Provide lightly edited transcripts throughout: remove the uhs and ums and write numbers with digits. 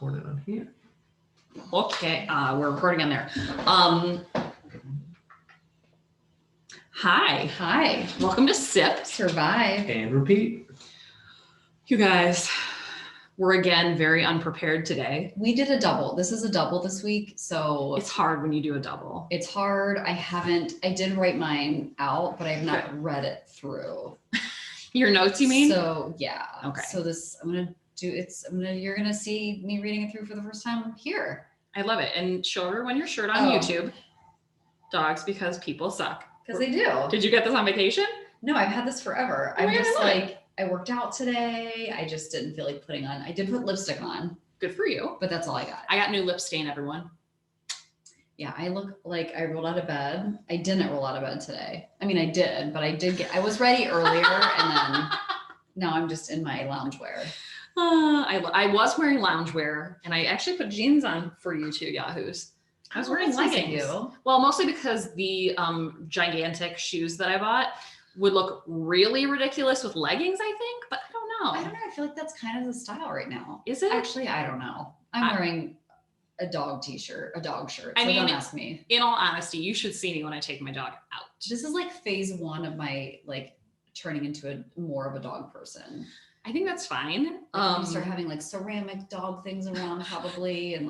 recording on here. Okay, we're recording on there. Hi. Welcome to Sip, Survive, And repeat. you guys. We're again very unprepared today. We did a double. This is a double this week, so It's hard when you do a double. it's hard. I did write mine out, but I have not read it through. Your notes, you mean? So yeah. Okay. So you're gonna see me reading it through for the first time here. I love it. And show everyone your shirt on YouTube. Dogs because people suck. Because they do. Did you get this on vacation? No, I've had this forever. Oh, I'm just I love it. like, I worked out today. I just didn't feel like putting on. I did put lipstick on, Good for you. but that's all I got. I got new lip stain, everyone. Yeah, I look like I rolled out of bed. I didn't roll out of bed today. I mean, I did, but I was ready earlier and then now I'm just in my loungewear. I was wearing loungewear and I actually put jeans on for you two yahoos. I was wearing leggings. Well, mostly because the gigantic shoes that I bought would look really ridiculous with leggings, I think, but I don't know. I don't know. I feel like that's kind of the style right now. Is it? Actually, I don't know. I'm wearing a dog t-shirt, a dog shirt. So don't ask me. In all honesty, you should see me when I take my dog out. This is like phase one of my turning into more of a dog person. I think that's fine. You start having ceramic dog things around probably and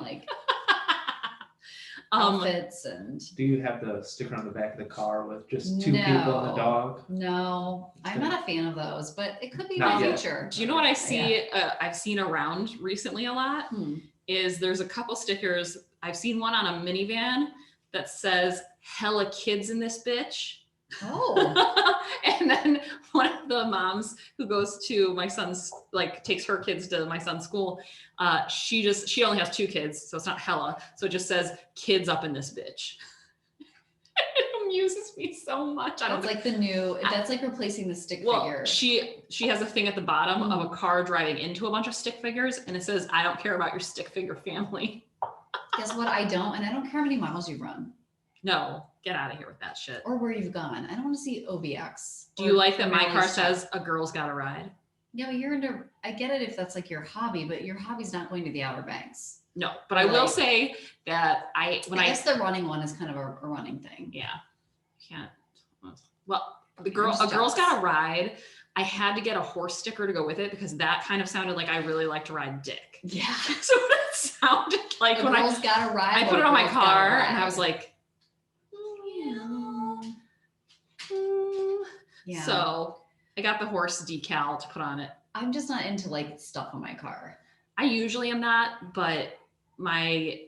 outfits and. Do you have the sticker on the back of the car with just two people and a dog? No, I'm not a fan of those, but it could be Not my yet. future. Do you know what I see? I've seen around recently a lot is there's a couple stickers. I've seen one on a minivan that says "Hella kids in this bitch." Oh. And then one of the moms who goes to my son's, takes her kids to my son's school. She only has 2 kids, so it's not hella. So it just says "kids up in this bitch." It amuses me so much. That's that's like replacing the stick figure. She has a thing at the bottom of a car driving into a bunch of stick figures, and it says, "I don't care about your stick figure family." Guess what? I don't care how many miles you've run. No, get out of here with that shit. Or where you've gone. I don't want to see OBX. Do you like that my car says "a girl's got a ride"? Yeah, but I get it if that's your hobby, but your hobby's not going to the Outer Banks. No, but I will say that I guess the running one is kind of a running thing. Yeah, you can't. Well, a girl's got a ride. I had to get a horse sticker to go with it because that kind of sounded like I really like to ride dick. Yeah. So it sounded like when I got a ride. I put it on my car and I was like, yeah. So I got the horse decal to put on it. I'm just not into stuff on my car. I usually am not, but my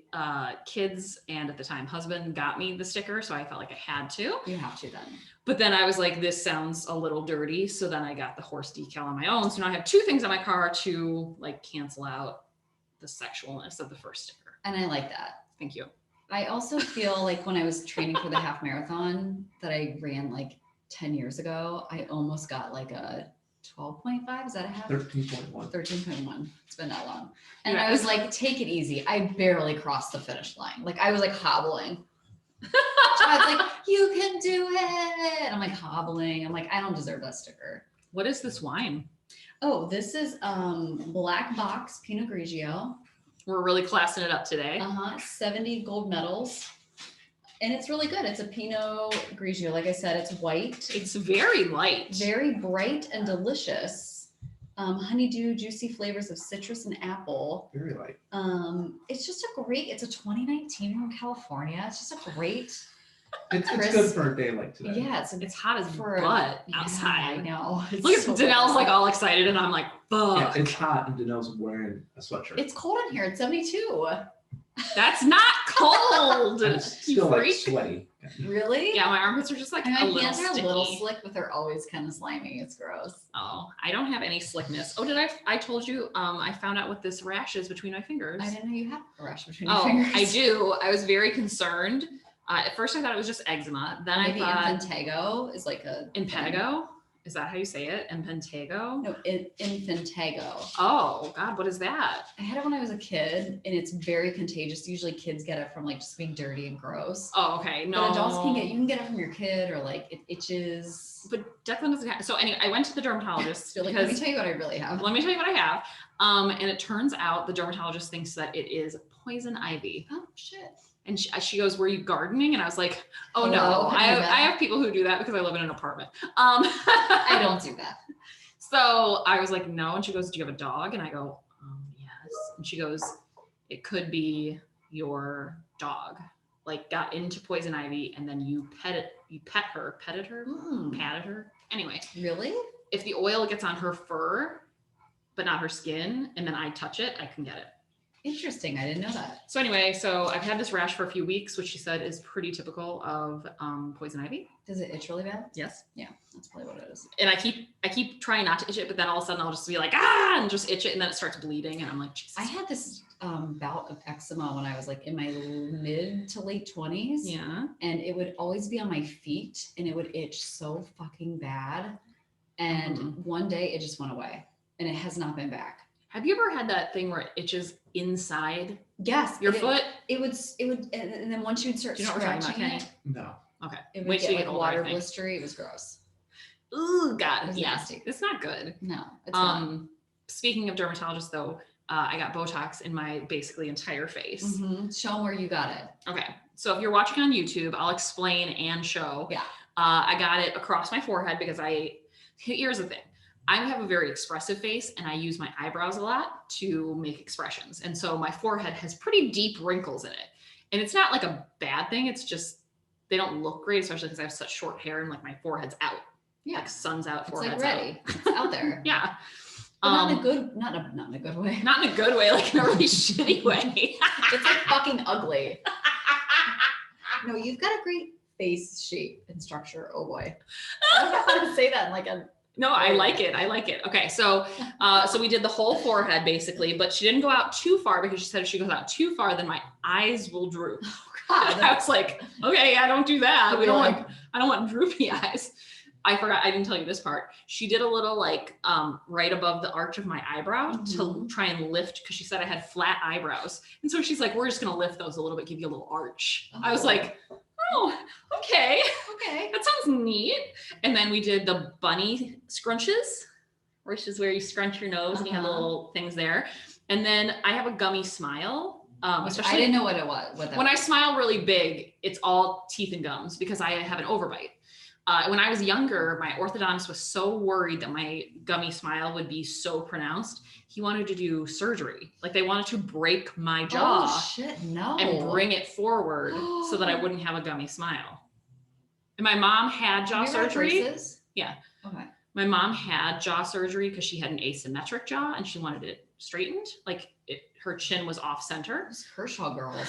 kids and at the time husband got me the sticker, so I felt like I had to. You have to then. But then I was like, this sounds a little dirty, so then I got the horse decal on my own. So now I have 2 things on my car to cancel out the sexualness of the first sticker. And I like that. Thank you. I also feel like when I was training for the half marathon that I ran 10 years ago, I almost got a 12.5. Is that a half? 13.1. 13.1. It's been that long. And I was like, take it easy. I barely crossed the finish line. I was hobbling. I was like, you can do it. And I'm hobbling. I'm I don't deserve that sticker. What is this wine? Oh, this is Black Box Pinot Grigio. We're really classing it up today. 70 gold medals. And it's really good. It's a Pinot Grigio. Like I said, it's white. It's very light. Very bright and delicious. Honeydew, juicy flavors of citrus and apple. Very light. It's just it's a 2019 from California. It's just a great. It's good for a day like today. Yeah, it's hot as butt outside. I know. Look at Denel's all excited, and I'm like, fuck. Yeah, it's hot, and Denel's wearing a sweatshirt. It's cold in here. It's 72. That's not cold. It's still sweaty. Really? Yeah, my armpits are just my a little hands are sticky. a little slick, but they're always kind of slimy. It's gross. Oh, I don't have any slickness. Oh, I told you, I found out what this rash is between my fingers. I didn't know you had a rash between your fingers. I do. I was very concerned. At first I thought it was just eczema. Then maybe I thought impetigo is impetigo. Is that how you say it? Impetigo? No, Infantago. Oh God, what is that? I had it when I was a kid, and it's very contagious. Usually kids get it from like just being dirty and gross. Oh, okay. No. But adults you can get it from your kid, or like it itches. But Declan doesn't have, so anyway, I went to the dermatologist Like, let me tell you what I really have. Let me tell you what I have. And it turns out the dermatologist thinks that it is poison ivy. Oh shit. And she goes, were you gardening? And I was like, oh Hello, no, I have people who do that because I live in an apartment. I don't do that. So I was like, no. And she goes, do you have a dog? And I go, yes. And she goes, it could be your dog, like got into poison ivy and then you petted her. Patted her. Anyway. Really? If the oil gets on her fur, but not her skin, and then I touch it, I can get it. Interesting. I didn't know that. So anyway, so I've had this rash for a few weeks, which she said is pretty typical of poison ivy. Does it itch really bad? Yes. Yeah, that's probably what it is. And I keep trying not to itch it, but then all of a sudden I'll just be like, and just itch it, and then it starts bleeding, and I'm like, Jesus. I had this bout of eczema when I was like in my mid to late 20s. Yeah. And it would always be on my feet, and it would itch so fucking bad. And one day it just went away, and it has not been back. Have you ever had that thing where it itches inside? Yes. Your foot? It would, and then once you'd start scratching it, No. Okay. it would Wait till you get get like older, water I think. blistery. It was gross. Ooh, God. It was Yeah. nasty. It's not good. No, it's not. Speaking of dermatologists though, I got Botox in my basically entire face. Show them where you got it. Okay. So if you're watching on YouTube, I'll explain and show. Yeah. I got it across my forehead because here's the thing. I have a very expressive face and I use my eyebrows a lot to make expressions. And so my forehead has pretty deep wrinkles in it. And it's not like a bad thing. It's just, they don't look great, especially because I have such short hair and like my forehead's out. Yeah. Like sun's out, It's forehead's like ready. It's out there. out. Yeah. But not in a good way. Not in a good way, like in a really shitty way. It's like fucking ugly. No, you've got a great face shape and structure. Oh boy. I don't know how to say that in like a. No, I like it. I like it. Okay. So we did the whole forehead basically, but she didn't go out too far because she said if she goes out too far, then my eyes will droop. Oh God. I was like, okay, I don't do that. We don't I don't want droopy eyes. I forgot. I didn't tell you this part. She did a little like right above the arch of my eyebrow to try and lift because she said I had flat eyebrows. And so she's like, we're just going to lift those a little bit, give you a little arch. I was like, oh, okay. Okay. That sounds neat. And then we did the bunny scrunches, which is where you scrunch your nose and you have little things there. And then I have a gummy smile. Which I didn't know what it was. When I smile really big, it's all teeth and gums because I have an overbite. When I was younger, my orthodontist was so worried that my gummy smile would be so pronounced. He wanted to do surgery. Like they wanted to break my jaw and bring it forward so that I wouldn't have a gummy smile. And my mom had jaw surgery. Yeah. Okay. My mom had jaw surgery because she had an asymmetric jaw and she wanted it straightened. Like her chin was off center. Those Kershaw girls.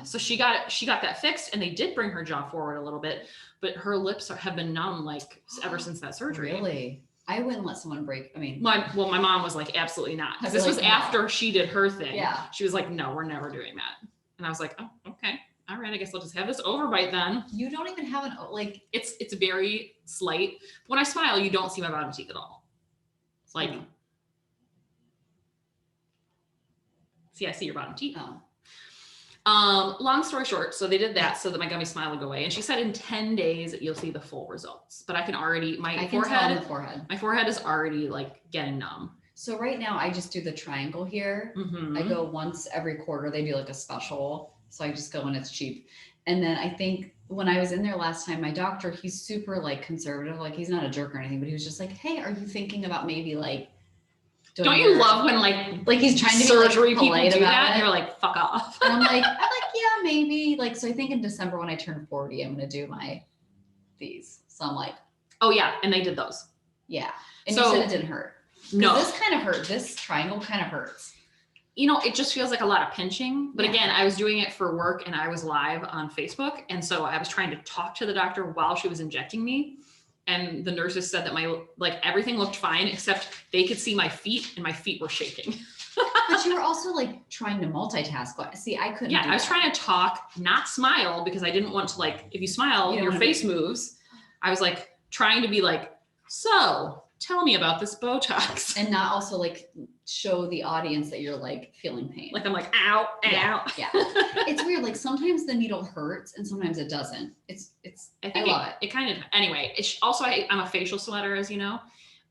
So she got that fixed and they did bring her jaw forward a little bit, but her lips have been numb like ever since that surgery. Really? I wouldn't let someone break. I mean, my mom was like, absolutely not. Because this was after she did her thing. Yeah. She was like, no, we're never doing that. And I was like, oh, okay. All right. I guess I'll just have this overbite then. You don't even have it's very slight. When I smile, you don't see my bottom teeth at all. It's like, see, I see your bottom teeth. Long story short, so they did that so that my gummy smile would go away. And she said in 10 days, you'll see the full results. But I can already, my forehead is already like getting numb. So right now I just do the triangle here. I go once every quarter. They do like a special. So I just go when it's cheap. And then I think when I was in there last time, my doctor, he's super like conservative. Like he's not a jerk or anything, but he was just like, hey, are you thinking about maybe like, don't you love when like he's trying to surgery be, like, people do that and you're like, fuck off. And I'm like, yeah, maybe. Like, so I think in December when I turn 40, I'm going to do these. So I'm like, oh yeah. And they did those. Yeah. And you said it didn't hurt. No. This kind of hurt. This triangle kind of hurts. You know, it just feels like a lot of pinching. But again, I was doing it for work and I was live on Facebook. And so I was trying to talk to the doctor while she was injecting me. And the nurses said that everything looked fine, except they could see my feet and my feet were shaking. But you were also like trying to multitask. See, I couldn't. Yeah, I was trying to talk, not smile, because I didn't want to if you smile, your face moves. I was like trying to be like, So tell me about this Botox. And not also like show the audience that you're like feeling pain. Like I'm like, ow, ow. Yeah. It's weird. Like sometimes the needle hurts and sometimes it doesn't. I love it. It kind of, anyway, also I'm a facial sweater, as you know.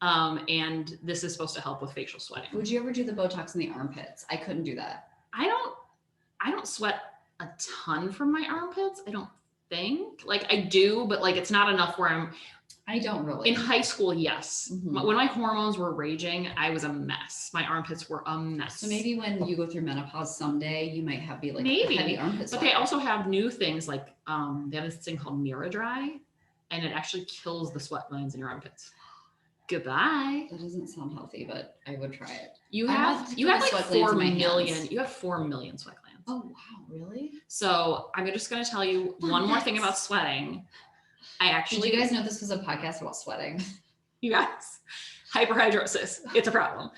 And this is supposed to help with facial sweating. Would you ever do the Botox in the armpits? I couldn't do that. I don't sweat a ton from my armpits. I don't think. Like I do, but like it's not enough where I don't really. In high school, yes. Mhm. When my hormones were raging, I was a mess. My armpits were a mess. So maybe when you go through menopause someday, you might be like maybe a heavy armpit But they also have new things like they have this thing called Dry, and it actually kills the sweat glands in your armpits. Goodbye. That doesn't sound healthy, but I would try it. You have like sweat glands 4 in my million. hands. You have 4 million sweat glands. Oh wow, really? So I'm just going to tell you one more thing about sweating. Did you guys know this was a podcast about sweating? You guys, hyperhidrosis, it's a problem.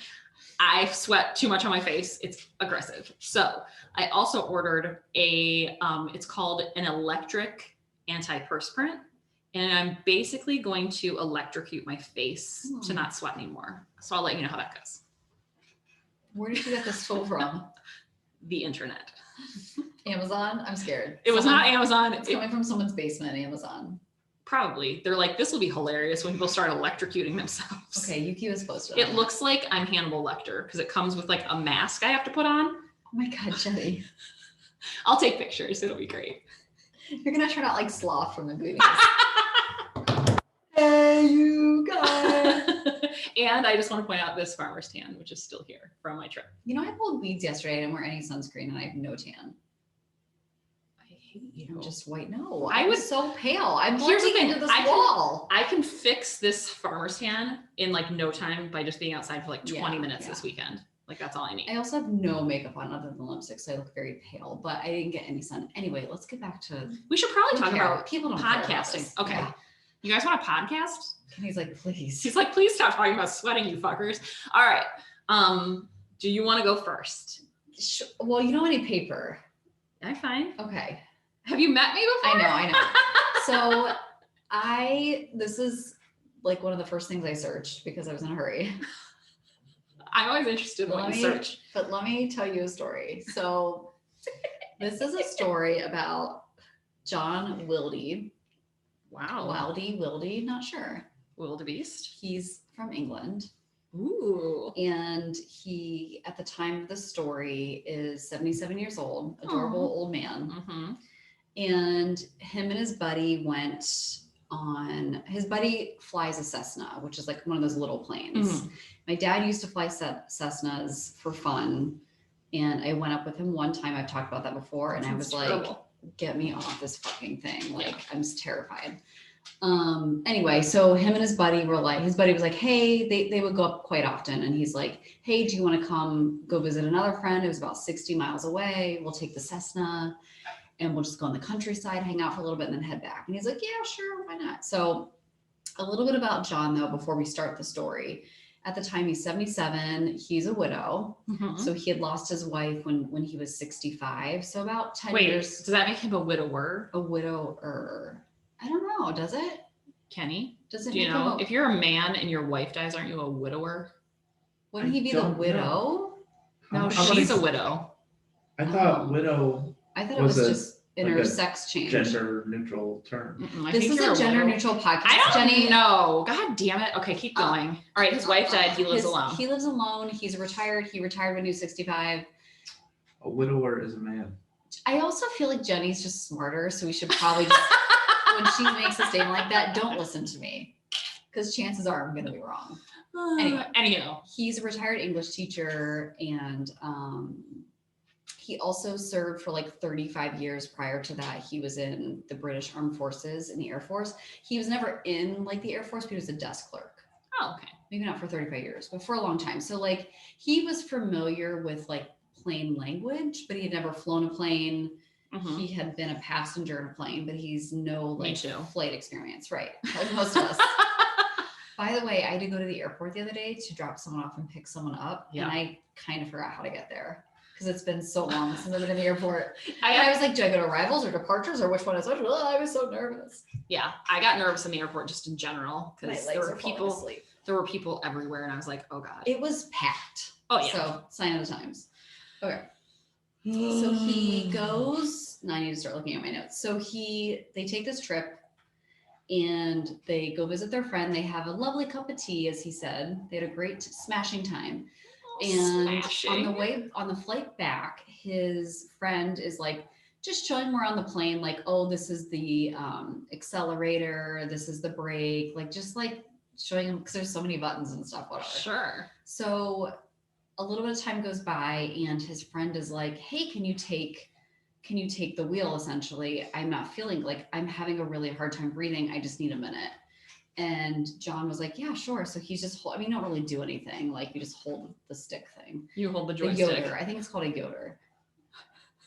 I sweat too much on my face. It's aggressive. So I also ordered it's called an electric antiperspirant. And I'm basically going to electrocute my face to not sweat anymore. So I'll let you know how that goes. Where did you get this tool from? The internet. Amazon? I'm scared. It was not Amazon. It's coming from someone's basement, Amazon. Probably. They're like, this will be hilarious when people start electrocuting themselves. Okay, you keep us posted. It looks like I'm Hannibal Lecter because it comes with like a mask I have to put on. Oh my God, Jenny. I'll take pictures. It'll be great. You're going to turn out like Sloth from the Goonies. Hey, you guys. And I just want to point out this farmer's tan, which is still here from my trip. You know, I pulled weeds yesterday. I didn't wear any sunscreen and I have no tan. I hate you. I'm just white. No, I I was would- so pale. I'm Here's the blending thing, into this wall. I can fix this farmer's tan in like no time by just being outside for like 20 Yeah, minutes yeah. this weekend. Like that's all I need. I also have no makeup on other than lipstick, so I look very pale, but I didn't get any sun. Anyway, let's get back to We should probably talk about people don't care about podcasting. this. Okay. Yeah. You guys want a podcast? Kenny's like, please. He's like, please stop talking about sweating, you fuckers. All right. Do you want to go first? Well, you don't have any paper. I'm fine. Okay. Have you met me before? I know. So this is like one of the first things I searched because I was in a hurry. I'm always interested in what you search. But let me tell you a story. So this is a story about John Wildey. Wow. Wildey, not sure. Wildebeest. He's from England. Ooh. And he, at the time of the story, is 77 years old, adorable old man. Mm-hmm. And him and his buddy his buddy flies a Cessna, which is like one of those little planes. My dad used to fly Cessnas for fun. And I went up with him one time. I've talked about that before. And I was like, get me off this fucking thing. Like, I'm just terrified. Anyway, so him and his buddy were like, his buddy was like, hey, they would go up quite often. And he's like, hey, do you want to come go visit another friend? It was about 60 miles away. We'll take the Cessna and we'll just go on the countryside, hang out for a little bit and then head back. And he's like, yeah, sure. Why not? So a little bit about John though, before we start the story. At the time he's 77, he's a widow. Mm-hmm. So he had lost his wife when he was 65. So about 10 Wait, years. does that make him a widower? A widower. I don't know. Does it? Kenny? Does it? Do you know, if you're a man and your wife dies, aren't you a widower? Wouldn't he be the widow? No, she's a widow. I thought widow I thought it was just like intersex change. gender neutral term. I This think is you're a gender widow. neutral podcast. I don't Jenny. know. God damn it. Okay, keep going. All right, his wife died. He lives alone. He lives alone. He's retired. He retired when he was 65. A widower is a man. I also feel like Jenny's just smarter, so we should probably just, when she makes a statement like that, don't listen to me, because chances are I'm going to be wrong. Anyway. Anyhow. He's a retired English teacher, and he also served for like 35 years prior to that. He was in the British Armed Forces in the Air Force. He was never in like the Air Force, but he was a desk clerk. Oh, okay. Maybe not for 35 years, but for a long time. So like he was familiar with like plane language, but he had never flown a plane. Mm-hmm. He had been a passenger in a plane, but he's no like Me too. flight experience, right? Like most of us. By the way, I had to go to the airport the other day to drop someone off and pick someone up, Yeah. and I kind of forgot how to get there because it's been so long since I've been in the airport. I was like, do I go to arrivals or departures or which one is which? Oh, I was so nervous. Yeah, I got nervous in the airport just in general because there were people. Asleep. There were people everywhere, and I was like, oh god. It was packed. Oh yeah. So sign of the times. Okay. So he goes. Now I need to start looking at my notes. So they take this trip. And they go visit their friend. They have a lovely cup of tea, as he said. They had a great smashing time. And on the flight back, his friend is like just showing him around the plane, like, oh, this is the accelerator, this is the brake, like just like showing him because there's so many buttons and stuff, whatever. Sure. So a little bit of time goes by, and his friend is like, hey, can you take the wheel? Essentially, I'm not feeling like I'm having a really hard time breathing. I just need a minute. And John was like, yeah, sure. So he's just, you don't really do anything. Like you just hold the stick thing. You hold the The joystick. yoder. I think it's called a yoder.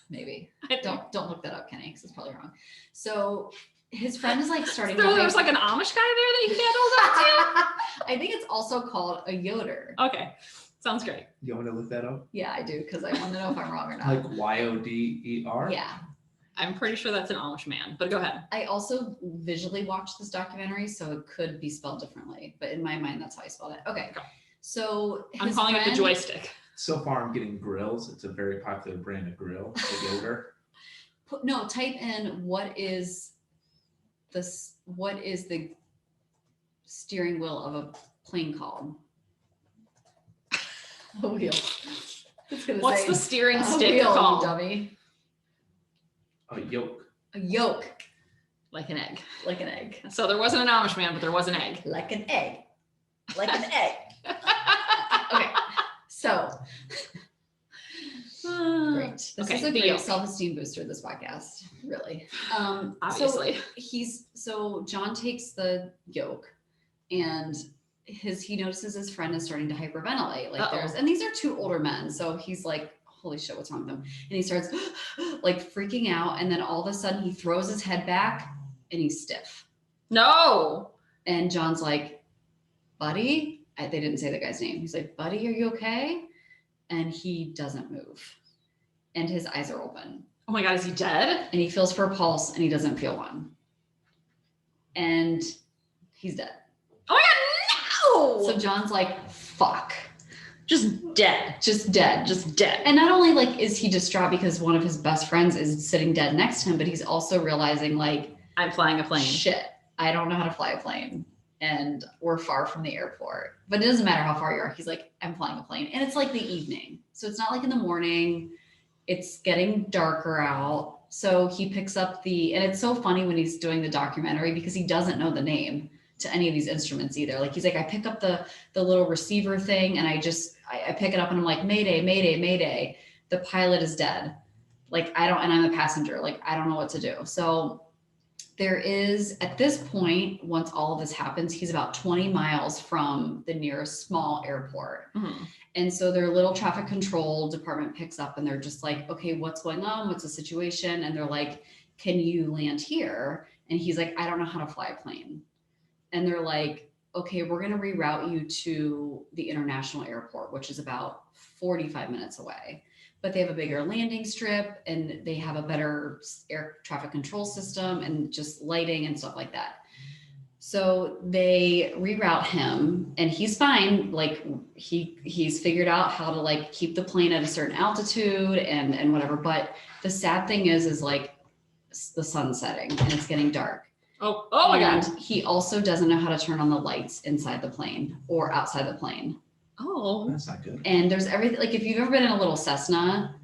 Maybe. Don't look that up, Kenny, because it's probably wrong. So his friend is like starting to there's like an Amish guy there that you can hold on to. I think it's also called a yoder. Okay. Sounds great. You want me to look that up? Yeah, I do, because I want to know if I'm wrong or not. Like Yoder? Yeah. I'm pretty sure that's an Amish man, but go ahead. I also visually watched this documentary, so it could be spelled differently, but in my mind, that's how I spelled it. Okay. So I'm calling it the joystick. So far, I'm getting grills. It's a very popular brand of grill, the Yoder. No, type in what is the steering wheel of a plane called? A wheel. What's the steering stick wheel, called? You dummy. A yoke. A yolk. Like an egg. Like an egg. So there wasn't an Amish man, but there was an egg. Like an egg. Like an egg. Okay. So. Great. This is a great self-esteem booster, this podcast. Really. Obviously. So John takes the yoke, and he notices his friend is starting to hyperventilate. Like and these are two older men. So he's like, holy shit, what's wrong with him? And he starts like freaking out. And then all of a sudden he throws his head back and he's stiff. No. And John's like, buddy, they didn't say the guy's name. He's like, buddy, are you okay? And he doesn't move. And his eyes are open. Oh my God, is he dead? And he feels for a pulse and he doesn't feel one. And he's dead. Oh my God, no! So John's like, fuck. Just dead. And not only like is he distraught because one of his best friends is sitting dead next to him, but he's also realizing like, I'm flying a plane. Shit, I don't know how to fly a plane. And we're far from the airport. But it doesn't matter how far you are. He's like, I'm flying a plane. And it's like the evening. So it's not like in the morning. It's getting darker out. So he picks up and it's so funny when he's doing the documentary because he doesn't know the name to any of these instruments either. Like he's like, I pick up the little receiver thing and I pick it up and I'm like, Mayday, Mayday, Mayday. The pilot is dead. Like and I'm a passenger. Like I don't know what to do. So there is, at this point, once all of this happens, he's about 20 miles from the nearest small airport. Mm-hmm. And so their little traffic control department picks up and they're just like, okay, what's going on? What's the situation? And they're like, can you land here? And he's like, I don't know how to fly a plane. And they're like, okay, we're going to reroute you to the international airport, which is about 45 minutes away. But they have a bigger landing strip and they have a better air traffic control system and just lighting and stuff like that. So they reroute him and he's fine. Like he's figured out how to like keep the plane at a certain altitude and whatever. But the sad thing is like the sun's setting and it's getting dark. Oh my God. And he also doesn't know how to turn on the lights inside the plane or outside the plane. Oh, that's not good. And there's everything, like if you've ever been in a little Cessna,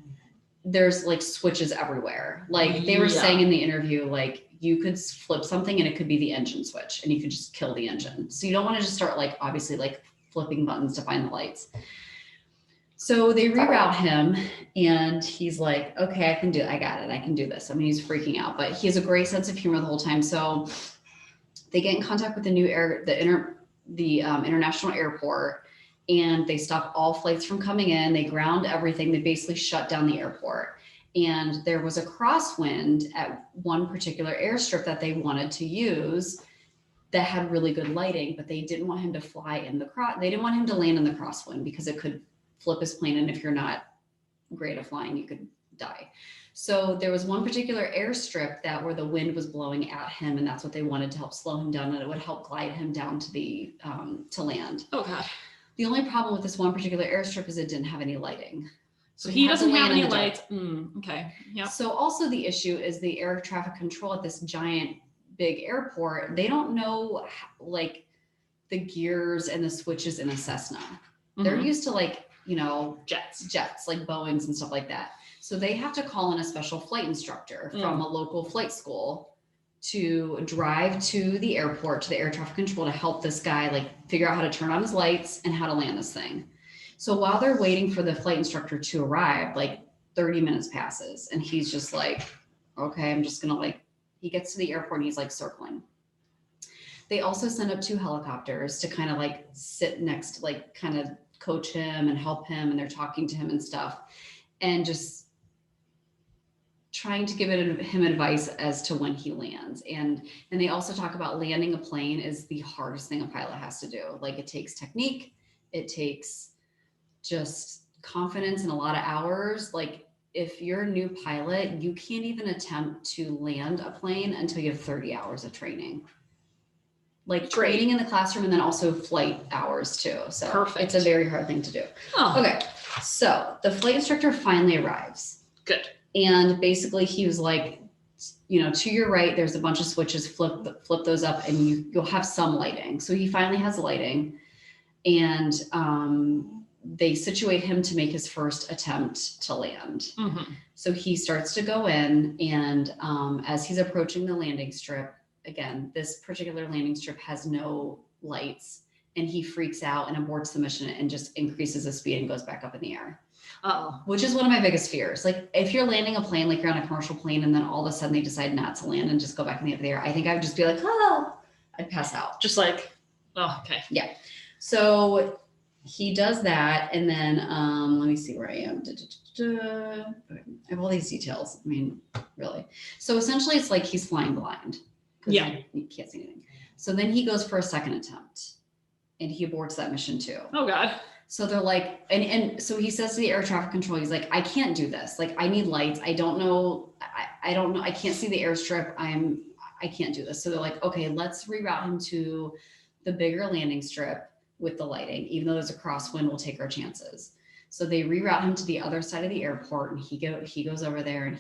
there's like switches everywhere. Like they were saying in the interview, like you could flip something and it could be the engine switch and you could just kill the engine. So you don't want to just start like obviously like flipping buttons to find the lights. So they reroute him and he's like, okay, I got it. I can do this. I mean, he's freaking out, but he has a great sense of humor the whole time. So they get in contact with the international airport and they stop all flights from coming in. They ground everything. They basically shut down the airport. And there was a crosswind at one particular airstrip that they wanted to use that had really good lighting, but they didn't want him to fly in they didn't want him to land in the crosswind because it could flip his plane in if you're not grade of flying, you could die. So there was one particular airstrip that where the wind was blowing at him, and that's what they wanted to help slow him down, and it would help glide him down to the to land. Oh God. The only problem with this one particular airstrip is it didn't have any lighting. So he doesn't have any in the dark. lights. Okay. Yeah. So also the issue is the air traffic control at this giant big airport. They don't know like the gears and the switches in a Cessna. They're used to like, you know, jets like Boeings and stuff like that. So they have to call in a special flight instructor from a local flight school to drive to the airport, to the air traffic control, to help this guy like figure out how to turn on his lights and how to land this thing. So while they're waiting for the flight instructor to arrive, like 30 minutes passes and he's just like, okay, I'm just gonna like, he gets to the airport and he's like circling. They also send up 2 helicopters to kind of like sit next to like kind of coach him and help him, and they're talking to him and stuff and just trying to give him advice as to when he lands. And they also talk about landing a plane is the hardest thing a pilot has to do. Like it takes technique, it takes just confidence and a lot of hours. Like if you're a new pilot, you can't even attempt to land a plane until you have 30 hours of training. Like training in the classroom and then also flight hours too. So perfect. It's a very hard thing to do. Oh. Okay. So the flight instructor finally arrives. Good. And basically he was like, you know, to your right, there's a bunch of switches, flip those up and you'll have some lighting. So he finally has lighting, and they situate him to make his first attempt to land. So he starts to go in, and as he's approaching the landing strip, again, this particular landing strip has no lights, and he freaks out and aborts the mission and just increases the speed and goes back up in the air. Which is one of my biggest fears. Like if you're landing a plane, like you're on a commercial plane, and then all of a sudden they decide not to land and just go back in the air, I think I would just be like, oh, I'd pass out. Just like, oh, okay. Yeah. So he does that. And then let me see where I am. I have all these details. I mean, really. So essentially it's like he's flying blind. Yeah. You can't see anything. So then he goes for a second attempt and he aborts that mission too. Oh God. So they're like, and so he says to the air traffic control, he's like, I can't do this. Like, I need lights. I don't know. I don't know. I can't see the airstrip. I can't do this. So they're like, okay, let's reroute him to the bigger landing strip with the lighting, even though there's a crosswind, we'll take our chances. So they reroute him to the other side of the airport, and he goes over there, and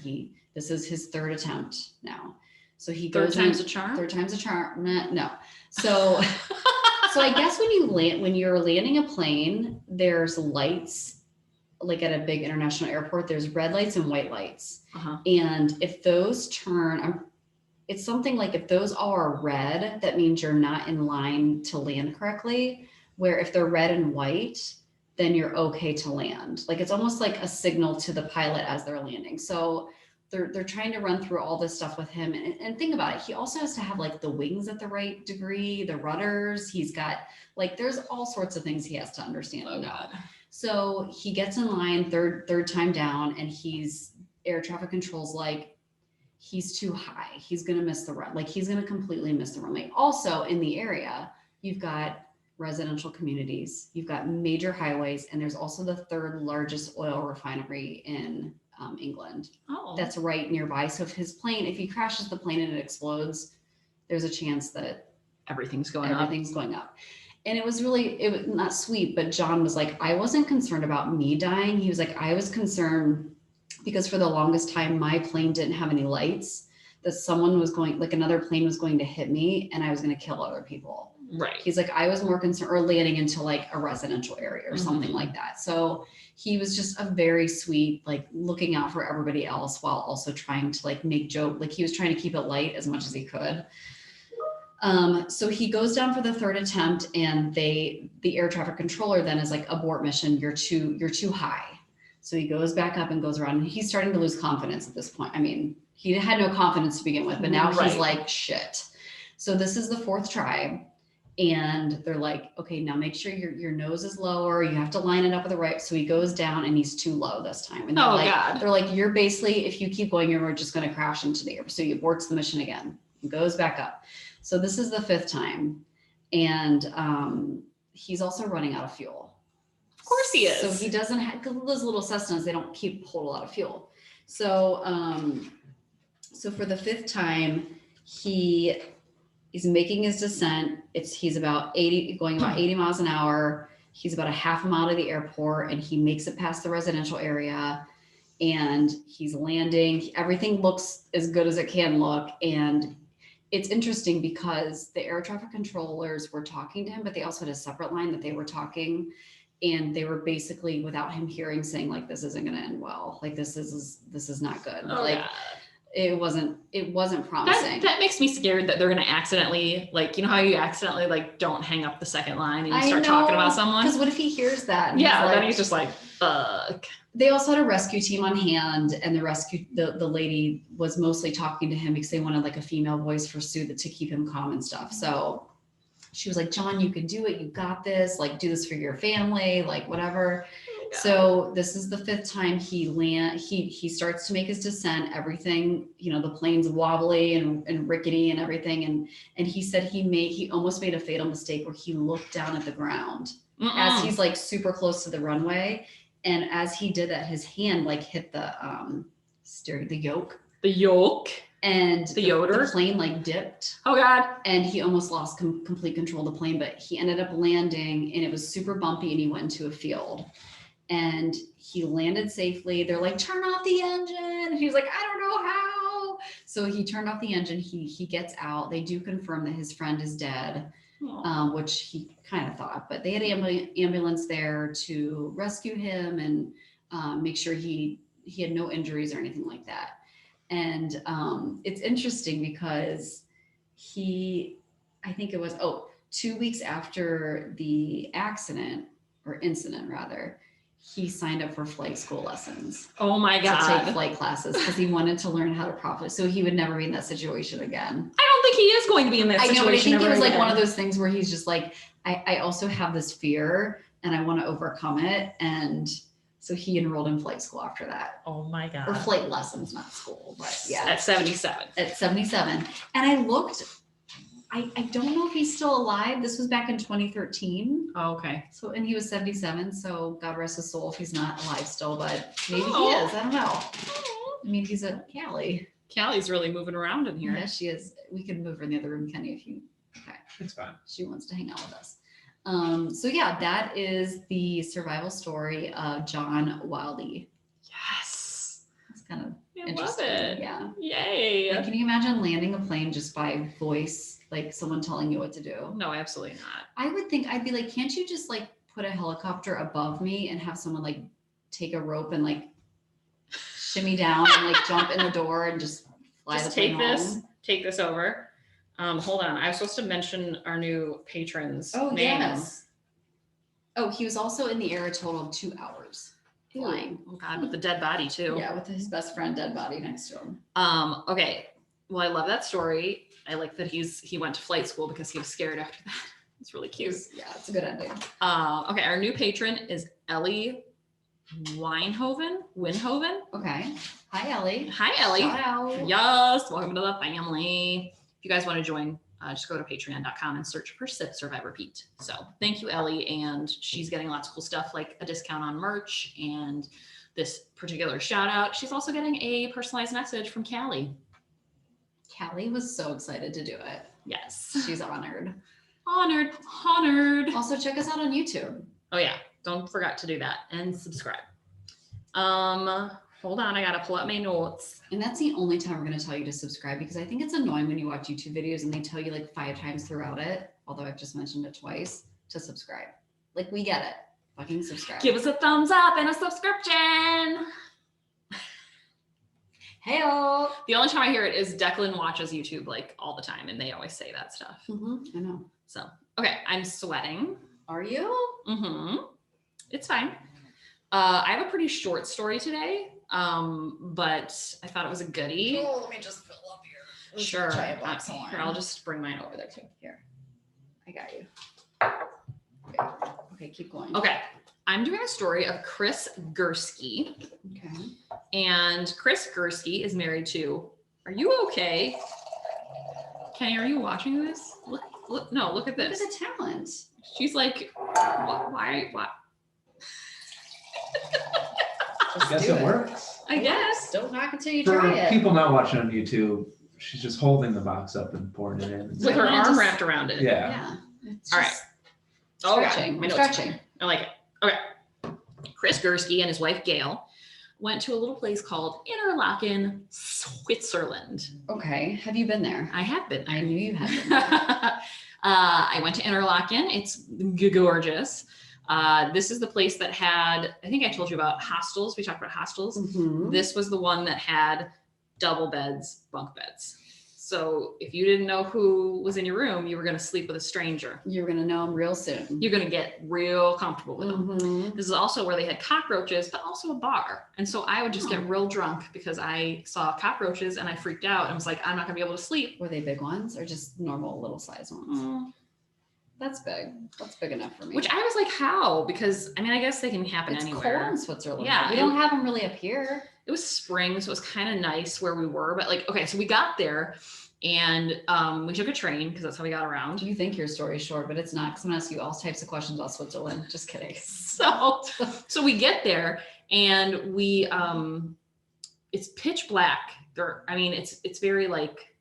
this is his 3rd attempt now. So he goes third time's a charm. 3rd time's a charm. No. So so I guess when you're landing a plane, there's lights, like at a big international airport, there's red lights and white lights. And if those turn, it's something like if those all are red, that means you're not in line to land correctly. Where if they're red and white, then you're okay to land. Like it's almost like a signal to the pilot as they're landing. So they're trying to run through all this stuff with him. And think about it. He also has to have like the wings at the right degree, the rudders. He's got like, there's all sorts of things he has to understand. Oh God. So he gets in line third time down, and air traffic control's like, he's too high. He's going to miss the run. Like he's going to completely miss the runway. Also in the area, you've got residential communities, you've got major highways, and there's also the 3rd largest oil refinery in England. That's right nearby. So if he crashes the plane and it explodes, there's a chance that everything's going up. And it was not sweet, but John was like, I wasn't concerned about me dying. He was like, I was concerned because for the longest time, my plane didn't have any lights, that someone was going, like another plane was going to hit me and I was going to kill other people. Right. He's like, I was more concerned, or landing into like a residential area or something like that. So he was just a very sweet, like looking out for everybody else while also trying to like make joke. Like he was trying to keep it light as much as he could. So he goes down for the 3rd attempt, and the air traffic controller then is like, abort mission. You're too high. So he goes back up and goes around, and he's starting to lose confidence at this point. I mean, he had no confidence to begin with, but now he's like, shit. So this is the 4th try. And they're like, okay, now make sure your nose is lower. You have to line it up with the right. So he goes down, and he's too low this time. And they're like, you're basically, if you keep going, you're just going to crash into the air. So he aborts the mission again and goes back up. So this is the 5th time. And he's also running out of fuel. course he is. So he doesn't have, because those little Cessnas, they don't hold a lot of fuel. So, so for the 5th time, he's making his descent. He's about going about 80 miles an hour. He's about a half a mile to the airport, and he makes it past the residential area, and he's landing. Everything looks as good as it can look. And it's interesting because the air traffic controllers were talking to him, but they also had a separate line that they were talking, and they were basically, without him hearing, saying like, this isn't going to end well. Like this is not good. Oh, like yeah. it wasn't promising. That makes me scared that they're going to accidentally, like, you know how you accidentally like don't hang up the second line and you start talking about someone? Because what if he hears that? Yeah, then he's just like, fuck. They also had a rescue team on hand, and the lady was mostly talking to him because they wanted like a female voice for Sue to keep him calm and stuff. So she was like, John, you can do it. You got this. Like, do this for your family, like whatever. Oh, so this is the 5th time he starts to make his descent. Everything, the plane's wobbly and rickety and everything. And he said he almost made a fatal mistake where he looked down at the ground as he's like super close to the runway. And as he did that, his hand like hit the yoke. The yoke. And the plane like dipped. Oh God. And he almost lost complete control of the plane, but he ended up landing, and it was super bumpy, and he went into a field, and he landed safely. They're like, turn off the engine. And he was like, I don't know how. So he turned off the engine. He gets out. They do confirm that his friend is dead, which he kind of thought, but they had an ambulance there to rescue him and make sure he had no injuries or anything like that. And it's interesting because I think it was 2 weeks after the incident rather, he signed up for flight school lessons. Oh my God. To take flight classes because he wanted to learn how to properly, so he would never be in that situation again. I don't think he is going to be in that situation. I know, but I think it was like one of those things where he's just like, I also have this fear and I want to overcome it. And so he enrolled in flight school after that. Oh my God. Or flight lessons, not school, but yeah. At 77. At 77. And I looked, I don't know if he's still alive. This was back in 2013. Oh, okay. So, and he was 77. So God rest his soul if he's not alive still, but maybe he is. I don't know. I mean, he's at Callie. Callie's really moving around in here. Yeah, she is. We can move her in the other room, Kenny, if you, okay. It's fine. She wants to hang out with us. So yeah, that is the survival story of John Wildey. Yes. That's kind of I interesting. love it. Yeah. Yay. Like, can you imagine landing a plane just by voice, like someone telling you what to do? No, absolutely not. I would think, I'd be like, can't you just like put a helicopter above me and have someone like take a rope and like shimmy down and like jump in the door and just fly the plane home? Take this over. Hold on. I was supposed to mention our new patron's name. Yes. Oh, he was also in the air a total of 2 hours flying. Oh God, with the dead body too. Yeah, with his best friend dead body next to him. Okay. Well, I love that story. I like that he went to flight school because he was scared after that. It's really cute. Yeah, it's a good ending. Okay, our new patron is Ellie Winhoven. Okay. Hi, Ellie. Hi, Ellie. Shout out. Yes, welcome to the family. If you guys want to join, just go to patreon.com and search for Sip Survive Repeat. So thank you, Ellie. And she's getting lots of cool stuff like a discount on merch and this particular shout out. She's also getting a personalized message from Callie. Callie was so excited to do it. Yes. She's honored. Honored. Also check us out on YouTube. Oh yeah. Don't forget to do that and subscribe. Hold on. I got to pull up my notes. And that's the only time we're going to tell you to subscribe, because I think it's annoying when you watch YouTube videos and they tell you like 5 times throughout it, although I've just mentioned it twice, to subscribe. Like, we get it. Fucking subscribe. Give us a thumbs up and a subscription. Hey-o. The only time I hear it is Declan watches YouTube like all the time, and they always say that stuff. I know. So, okay, I'm sweating. Are you? It's fine. I have a pretty short story today, but I thought it was a goodie. Oh, let me just fill up here. Sure. Here, I'll just bring mine over there too. Here, I got you. Okay, keep going. Okay, I'm doing a story of Chris Gursky. Okay. And Chris Gursky is married to, are you okay? Kenny, are you watching this? Look, no, look at this. Look at the talent. She's like, why? I guess it works. I guess. Don't knock until you For try it. people not watching on YouTube, she's just holding the box up and pouring it in. With her arm wrapped around it. Yeah. Yeah. It's All just Stretching. We're stretching. I like it. Okay. Chris Gursky and his wife Gail went to a little place called Interlaken, Switzerland. Okay. Have you been there? I have been there. I knew you had been there. I went to Interlaken. It's gorgeous. This is the place that had, I think I told you about hostels. We talked about hostels. Mhm. This was the one that had double beds, bunk beds. So if you didn't know who was in your room, you were going to sleep with a stranger. You're going to know them real soon. You're going to get real comfortable with them. Mhm. This is also where they had cockroaches, but also a bar. And so I would just get real drunk because I saw cockroaches and I freaked out and was like, I'm not gonna be able to sleep. Were they big ones or just normal little size ones? That's big. That's big enough for me. Which I was like, how? Because I mean, I guess they can happen it's anywhere. cold in Switzerland. Yeah, We don't have them really up here. It was spring, so it was kind of nice where we were. But like, okay, so we got there and we took a train because that's how we got around. You think your story's short, but it's not, because I'm gonna ask you all types of questions about Switzerland. Just kidding. So we get there and we it's pitch black. I mean, it's very like,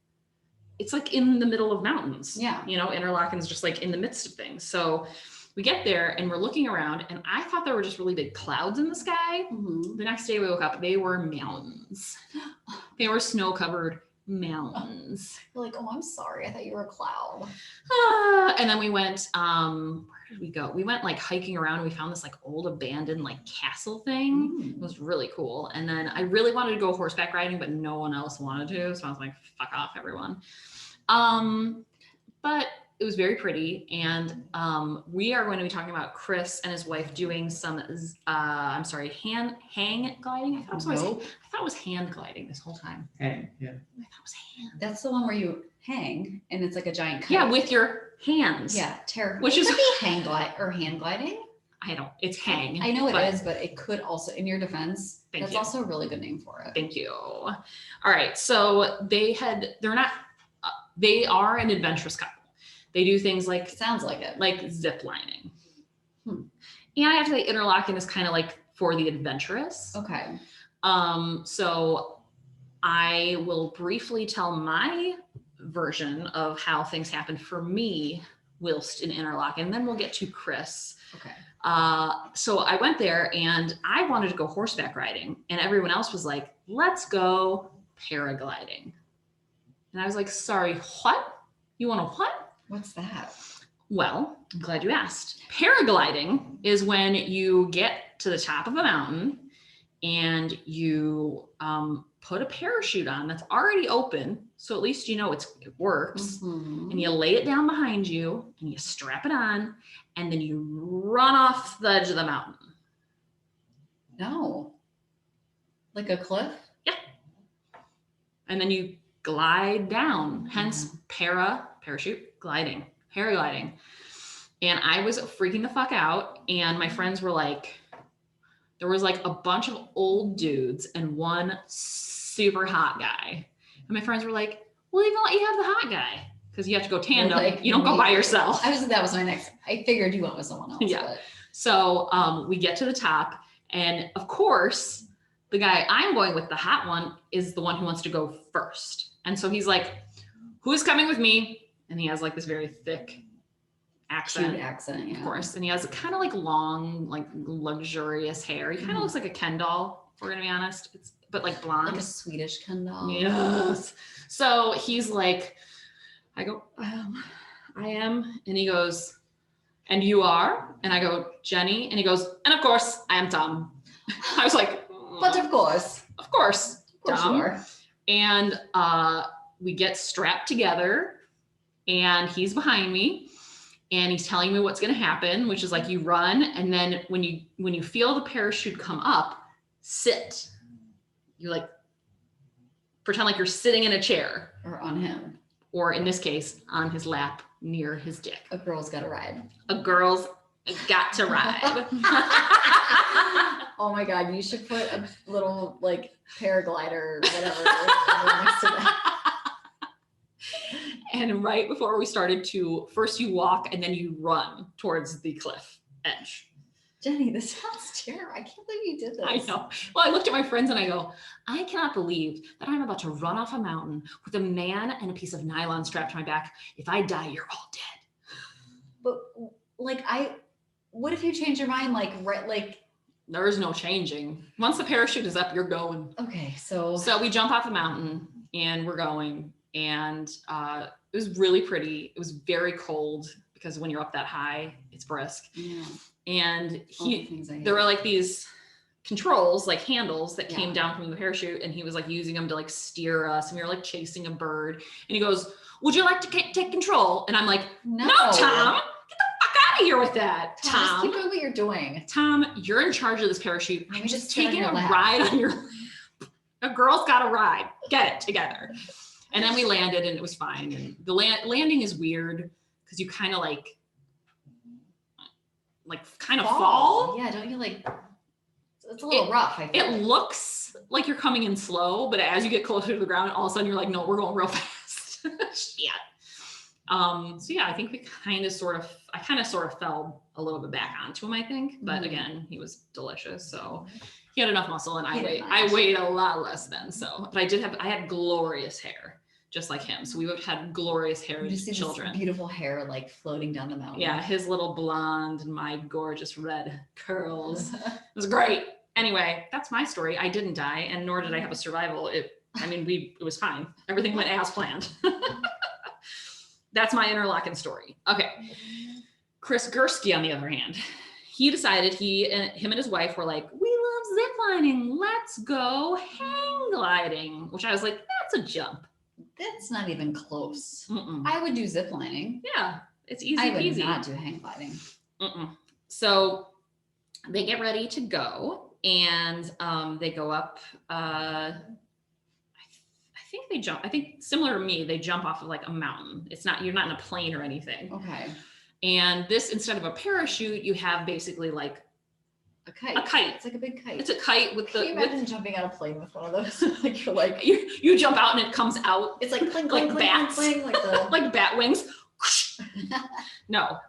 it's like in the middle of mountains. Yeah. You know, Interlaken's just like in the midst of things. So we get there and we're looking around and I thought there were just really big clouds in the sky. Mhm. The next day we woke up, they were mountains. They were snow covered mountains. You're like, oh, I'm sorry. I thought you were a cloud. And then we went, where did we go? We went like hiking around. We found this like old abandoned like castle thing. It was really cool. And then I really wanted to go horseback riding, but no one else wanted to. So I was like, fuck off, everyone. But it was very pretty. And we are going to be talking about Chris and his wife doing some, hang gliding. I thought it was hand gliding this whole time. Hang, yeah. I thought it was hand. That's the one where you hang and it's like a giant kite. Yeah, with your hands. Yeah, terrible. Which is- Could be hand gliding. It's hang. I know it but is, but it could also, in your defense, Thank that's you. also a really good name for it. Thank you. All right. So they are an adventurous couple. They do things like Sounds like it. zip lining. And I have to say Interlaken is kind of like for the adventurous. Okay. So I will briefly tell my version of how things happened for me whilst in Interlaken, and then we'll get to Chris. Okay. So I went there and I wanted to go horseback riding and everyone else was like, let's go paragliding. And I was like, sorry, what? You want to what? What's that? Well, I'm glad you asked. Paragliding is when you get to the top of a mountain and you put a parachute on that's already open. So at least you know it works. Mhm. And you lay it down behind you and you strap it on and then you run off the edge of the mountain. No. Like a cliff? Yeah. And then you glide down, hence parachute gliding, paragliding. And I was freaking the fuck out. And my friends were like, there was like a bunch of old dudes and one super hot guy. And my friends were like, we'll even let you have the hot guy. Because you have to go tandem. Like, you don't go by yourself. That was my next. I figured you went with someone else. Yeah. But So we get to the top. And of course, the guy I'm going with, the hot one, is the one who wants to go first. And so he's like, who's coming with me? And he has like this very thick accent. cute accent, yeah. Of course. And he has kind of like long, like luxurious hair. He kind of looks like a Ken doll, if we're going to be honest. But like blonde. Like a Swedish Ken doll. Yes. So he's like, I go, I am. And he goes, and you are? And I go, Jenny. And he goes, and of course, I am Tom. I was like, But of course. of course, Of course Tom. you are. And we get strapped together and he's behind me and he's telling me what's going to happen, which is like you run. And then when you feel the parachute come up, sit. You like pretend like you're sitting in a chair. Or on him. Or in this case, on his lap near his dick. A girl's got to ride. A girl's got to ride. Oh my God, you should put a little like paraglider, whatever, next to that. And right before we started first you walk and then you run towards the cliff edge. Jenny, this sounds terrible. I can't believe you did this. I know. Well, I looked at my friends and I go, I cannot believe that I'm about to run off a mountain with a man and a piece of nylon strapped to my back. If I die, you're all dead. But like, what if you change your mind? Like, there's no changing. Once the parachute is up, you're going. Okay. So we jump off the mountain and we're going, and it was really pretty. It was very cold because when you're up that high, it's brisk. Yeah. And there were like these controls, like handles that came Yeah. down from the parachute, and he was like using them to like steer us, and we were like chasing a bird, and he goes, would you like to take control? And I'm like, no, Tom, get the fuck out of here with that. Tom, Tom, just keep doing what you're doing. Tom, you're in charge of this parachute. I'm just sit on taking your a lap. ride on your a girl's got to ride. Get it together. And then we landed and it was fine. And the landing is weird because you kind of like kind of fall. Yeah, don't you like? It's a little rough. I feel. It looks like you're coming in slow, but as you get closer to the ground, all of a sudden you're like, no, we're going real fast. Shit. So yeah, I think I kind of sort of fell a little bit back onto him, I think. But again, he was delicious. So he had enough muscle, and I weighed a lot less then. So, but I had glorious hair, just like him. So we would have had glorious hair You just see children. this beautiful hair like floating down the mountain. Yeah, his little blonde and my gorgeous red curls. It was great. Anyway, that's my story. I didn't die, and nor did I have a survival. It was fine. Everything went as planned. That's my Interlaken story. Okay. Chris Gursky, on the other hand, he decided him and his wife were like, we love ziplining. Let's go hang gliding, which I was like, that's a jump. That's not even close. Mm-mm. I would do ziplining. Yeah, it's easy. I would peasy. not do hang gliding. Mm-mm. So they get ready to go, and they go up. I think similar to me, they jump off of like a mountain. You're not in a plane or anything. Okay. And this, instead of a parachute, you have basically like a kite. It's like a big kite. It's a kite with Can you imagine jumping out of a plane with one of those? Like you're like you jump out and it comes out. It's like clink, like clink, bats, clink, clink, like the like bat wings. No.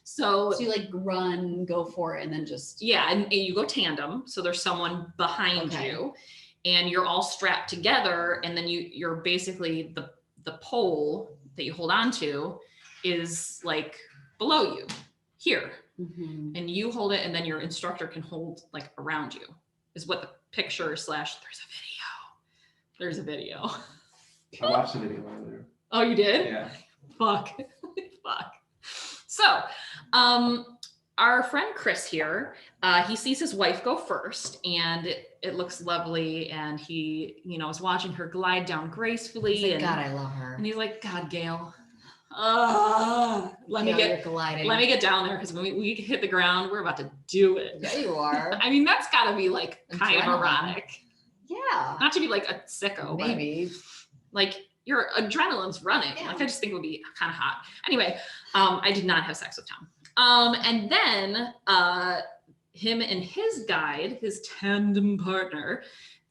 So you like run, go for it, and then just and you go tandem. So there's someone behind you, and you're all strapped together, and then you're basically the pole that you hold on to is like below you here. Mm-hmm. And you hold it, and then your instructor can hold like around you, is what the picture / there's a video. I watched the video earlier. Oh, you did? Yeah. Fuck. So, our friend Chris here, he sees his wife go first, and it looks lovely, and he, is watching her glide down gracefully. He's like, God, I love her. And he's like, God, Gail, let me get down there, because when we hit the ground, we're about to do it. Yeah, you are. I mean, that's got to be like kind of erotic. Yeah. Not to be like a sicko, maybe. But like your adrenaline's running. Yeah. Like I just think it would be kind of hot. Anyway, I did not have sex with Tom. And then him and his guide, his tandem partner,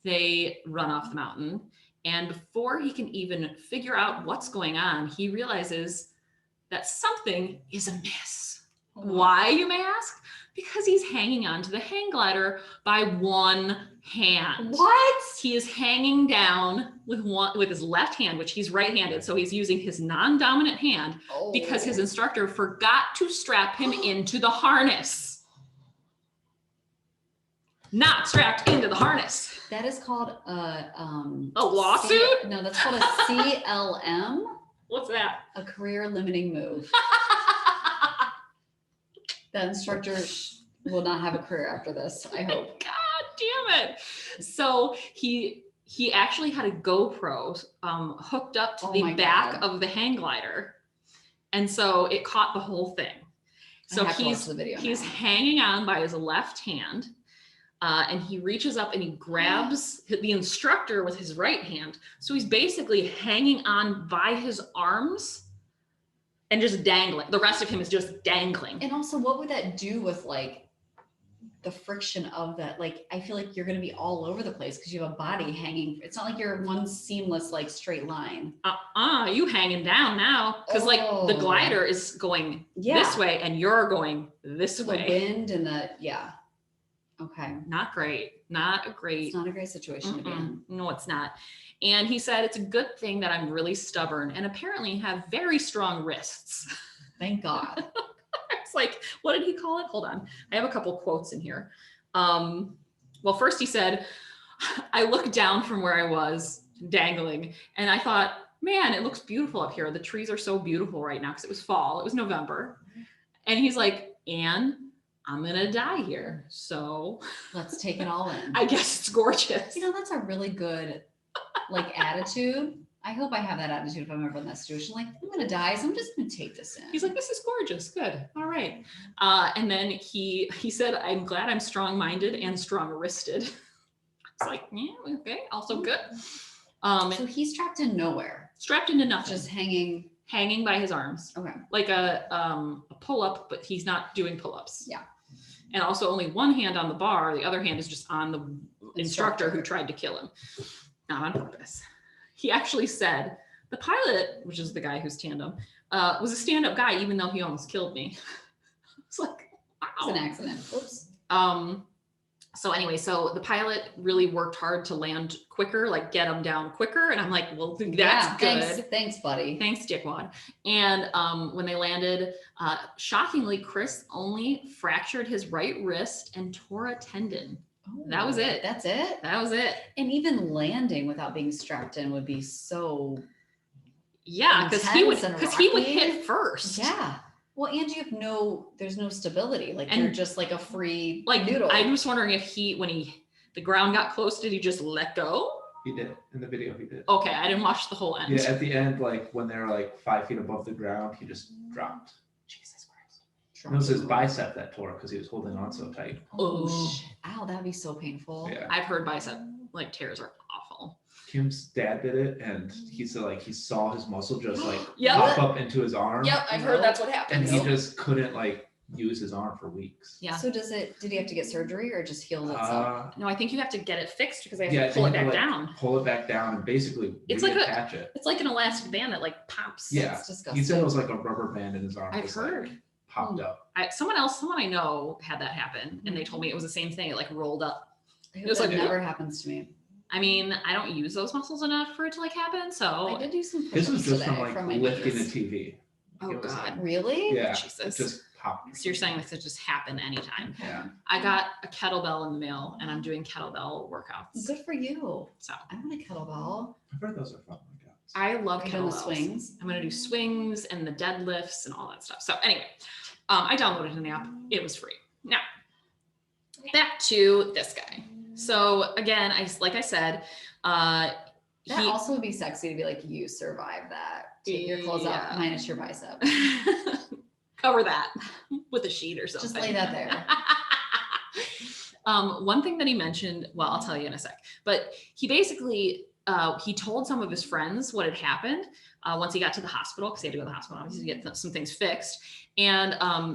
they run off the mountain. And before he can even figure out what's going on, he realizes that something is amiss. Why, you may ask? Because he's hanging on to the hang glider by one hand. What? He is hanging down with his left hand, which he's right-handed. So he's using his non-dominant hand because his instructor forgot to strap him into the harness. Not strapped into the harness. That is called a lawsuit? No, that's called a CLM. What's that? A career limiting move. That instructor will not have a career after this, I hope. God damn it. So he actually had a GoPro hooked up to the back of the hang glider. And so it caught the whole thing. So he's hanging on by his left hand. And he reaches up and he grabs the instructor with his right hand. So he's basically hanging on by his arms and just dangling. The rest of him is just dangling. And also, what would that do with like the friction of that. Like, I feel like you're going to be all over the place because you have a body hanging. It's not like you're one seamless, like straight line. You hanging down now. Cause like the glider is going this way and you're going this way. The wind and okay. Not great. Not a great. It's not a great situation to be in. No, it's not. And he said, it's a good thing that I'm really stubborn and apparently have very strong wrists. Thank God. It's like, what did he call it? Hold on. I have a couple quotes in here. Well, first he said, I looked down from where I was dangling and I thought, man, it looks beautiful up here. The trees are so beautiful right now because it was fall. It was November. And he's like, and I'm going to die here. So let's take it all in. I guess it's gorgeous. You know, that's a really good like attitude. I hope I have that attitude if I'm ever in that situation. Like, I'm going to die, so I'm just going to take this in. He's like, this is gorgeous. Good. All right. And then he said, I'm glad I'm strong-minded and strong-wristed. It's like, yeah, okay. Also good. So he's trapped in nowhere. Strapped into nothing. Just hanging by his arms. Okay. Like a pull-up, but he's not doing pull-ups. Yeah. And also only one hand on the bar. The other hand is just on the instructor who tried to kill him. Not on purpose. He actually said the pilot, which is the guy who's tandem, was a stand-up guy, even though he almost killed me. It's like, wow. It's an accident. Oops. So anyway, so the pilot really worked hard to land quicker, like get him down quicker. And I'm like, well, that's good. Thanks, buddy. Thanks, dickwad. And when they landed, shockingly, Chris only fractured his right wrist and tore a tendon. Oh, that was it. That's it? That was it. And even landing without being strapped in would be so because he would hit first. Yeah. Well, and you have there's no stability. Like you're just like a free noodle. I'm just wondering if when the ground got close, did he just let go? He did. In the video, he did. Okay, I didn't watch the whole end. Yeah, at the end, like when they're like 5 feet above the ground, he just dropped. Jesus Christ. It was his bicep that tore because he was holding on so tight. Oh, ow, that'd be so painful. Yeah. I've heard bicep tears are awful. Kim's dad did it, and he said like he saw his muscle just like Yep. pop up into his arm. Yep, I've heard that's what happened. And he just couldn't like use his arm for weeks. Yeah. So did he have to get surgery or just healed itself? No, I think you have to get it fixed because they have to pull it back down. Pull it back down and basically reattach it. It's like an elastic band that like pops. Yeah. It's disgusting. He said it was like a rubber band in his arm. I've heard. Like, popped up. Someone I know had that happen, and they told me it was the same thing. It like rolled up. It was like never happens to me. I mean, I don't use those muscles enough for it to like happen. So I did do some. This was just from lifting the TV. Oh God, really? Yeah. Jesus. It just popped. So you're saying this could just happen anytime? Yeah. I got a kettlebell in the mail, and I'm doing kettlebell workouts. Good for you. So I want a kettlebell. I've heard those are fun workouts. I love kettlebells. The swings. I'm gonna do swings and the deadlifts and all that stuff. So anyway, I downloaded an app. It was free. Now, back to this guy. So again, like I said, that also would be sexy to be like, you survived that. Take your clothes off minus your bicep. Cover that with a sheet or something. Just lay that there. One thing that he mentioned, well, I'll tell you in a sec, but he basically, he told some of his friends what had happened once he got to the hospital, because he had to go to the hospital, obviously, to get some things fixed. And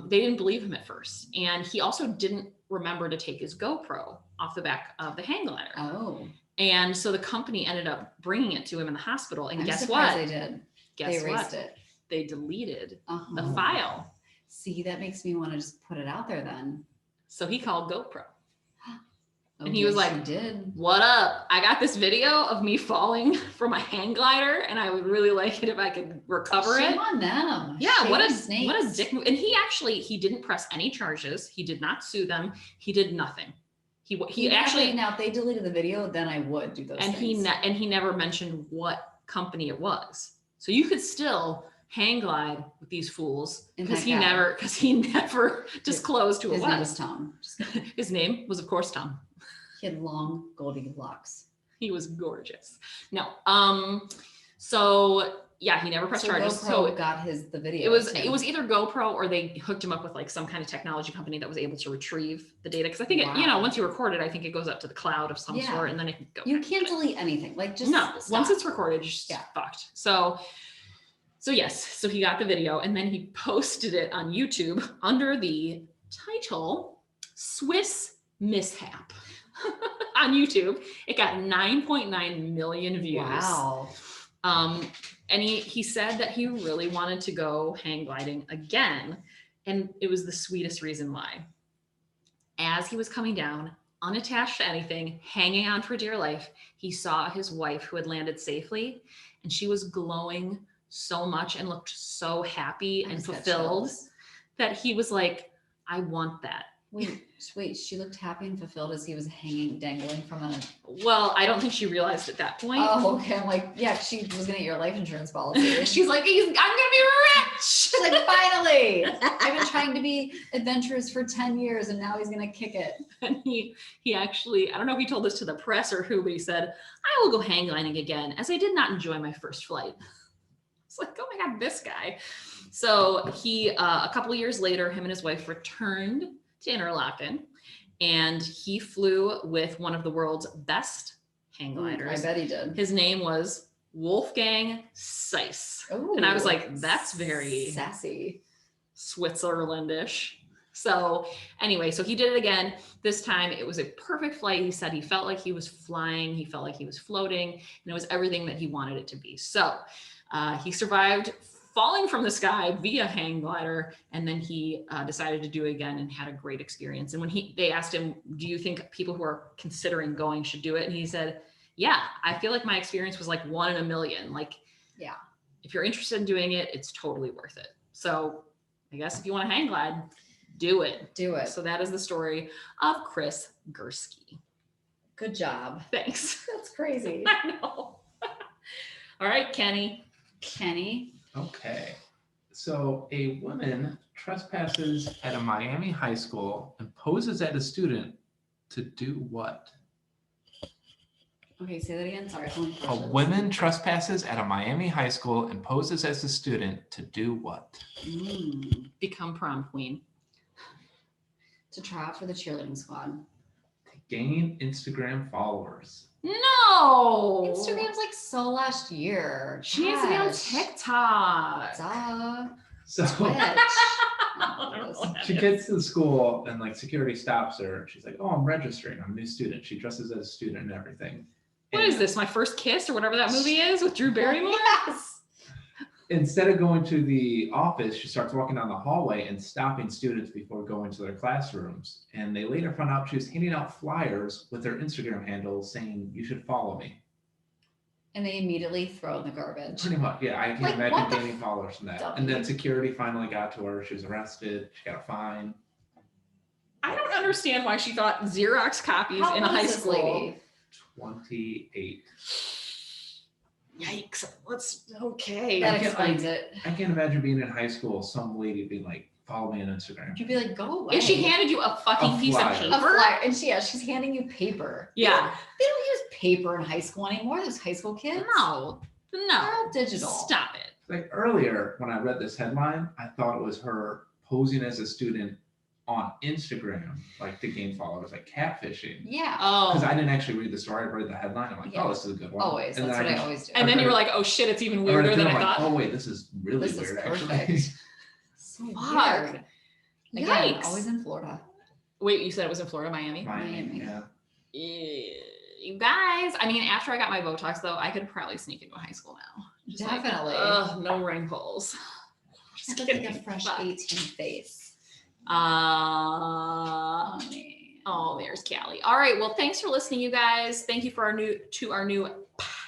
they didn't believe him at first. And he also didn't remember to take his GoPro off the back of the hang glider. Oh. And so the company ended up bringing it to him in the hospital. And guess what? They did. Guess they erased what? It. They deleted the file. See, that makes me want to just put it out there then. So he called GoPro. And he was like, what up? I got this video of me falling from a hang glider, and I would really like it if I could recover it. Shame on them. Yeah, what a dick move. And he didn't press any charges. He did not sue them. He did nothing. He actually, now if they deleted the video, then I would do those things. He never mentioned what company it was. So you could still hang glide with these fools because he never disclosed who it was. His name was Tom. His name was, of course, Tom. He had long golden locks. He was gorgeous. No. So yeah, he never pressed charges. GoPro so got the video. It was either GoPro or they hooked him up with like some kind of technology company that was able to retrieve the data. Because I think once you record it, I think it goes up to the cloud of some sort, and then it can go. You can't delete anything. Like just stop. Once it's recorded, you're just fucked. So yes, so he got the video and then he posted it on YouTube under the title "Swiss mishap on YouTube. It got 9.9 million views. Wow. And he said that he really wanted to go hang gliding again. And it was the sweetest reason why. As he was coming down, unattached to anything, hanging on for dear life, he saw his wife who had landed safely, and she was glowing so much and looked so happy and fulfilled that he was like, I want that. Wait, she looked happy and fulfilled as he was dangling from a... Well, I don't think she realized at that point. Oh, okay. I'm like, yeah, she was gonna get your life insurance policy. She's like, I'm gonna be rich. She's like, finally, I've been trying to be adventurous for 10 years and now he's gonna kick it. And he actually, I don't know if he told this to the press or who, but he said, I will go hang gliding again, as I did not enjoy my first flight. It's like, oh my God, this guy. So he, a couple of years later, him and his wife returned to Interlaken, and he flew with one of the world's best hang gliders. I bet he did. His name was Wolfgang Seiss. And I was like, that's very sassy, Switzerlandish. So anyway, so he did it again. This time it was a perfect flight. He said he felt like he was flying. He felt like he was floating, and it was everything that he wanted it to be. So he survived falling from the sky via hang glider, and then he decided to do it again and had a great experience. And when they asked him, do you think people who are considering going should do it? And he said, yeah, I feel like my experience was like 1 in a million. Like, yeah, if you're interested in doing it, it's totally worth it. So I guess if you want to hang glide, do it. Do it. So that is the story of Chris Gursky. Good job. Thanks. That's crazy. I know. All right, Kenny. Okay. So a woman trespasses at a Miami high school and poses as a student to do what? Okay, say that again. Sorry. A woman trespasses at a Miami high school and poses as a student to do what? Become prom queen. To try out for the cheerleading squad. To gain Instagram followers. No. Instagram's like so last year. She needs to be on TikTok. Duh. So she gets to the school and like security stops her. She's like, oh, I'm registering. I'm a new student. She dresses as a student and everything. What is this? My First Kiss or whatever that movie is with Drew Barrymore? Yes. Instead of going to the office, she starts walking down the hallway and stopping students before going to their classrooms. And they later found out she was handing out flyers with their Instagram handle saying, you should follow me. And they immediately throw in the garbage. Pretty much, yeah. I can Like, imagine gaining followers from that. W. And then security finally got to her. She was arrested. She got a fine. I don't understand why she thought Xerox copies How in a old high is this school. lady? 28. Yikes. Okay. That I can't- explains it. I can't imagine being in high school, some lady being like, follow me on Instagram. You'd be like, go away. If she handed you a fucking A piece of flyer. paper. a flyer, and she's handing you paper. Yeah. They don't use paper in high school anymore. Those high school kids. No. They're all digital. Stop it. Like earlier, when I read this headline, I thought it was her posing as a student on Instagram, like to gain followers, like catfishing. Yeah. Because Oh. I didn't actually read the story. I read the headline. I'm like, Yeah. oh, this is a good one. Always. And That's then what I just- always do. And then you were like, oh shit, it's even I read weirder it than through, I I'm like, thought. oh wait, this is really This is weird. perfect. Actually. So Fuck. weird. Again, Yikes. always in Florida. Wait, you said it was in Florida, Miami? Miami. Yeah. You guys, I mean, after I got my Botox though, I could probably sneak into a high school now. Just like, Definitely. ugh, no wrinkles. Just look like a fresh Fuck. 18 face. Oh, there's Callie. All right. Well, thanks for listening, you guys. Thank you for our new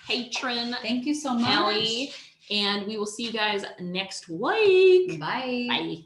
patron, Thank you so much. Callie. And we will see you guys next week. Bye. Bye.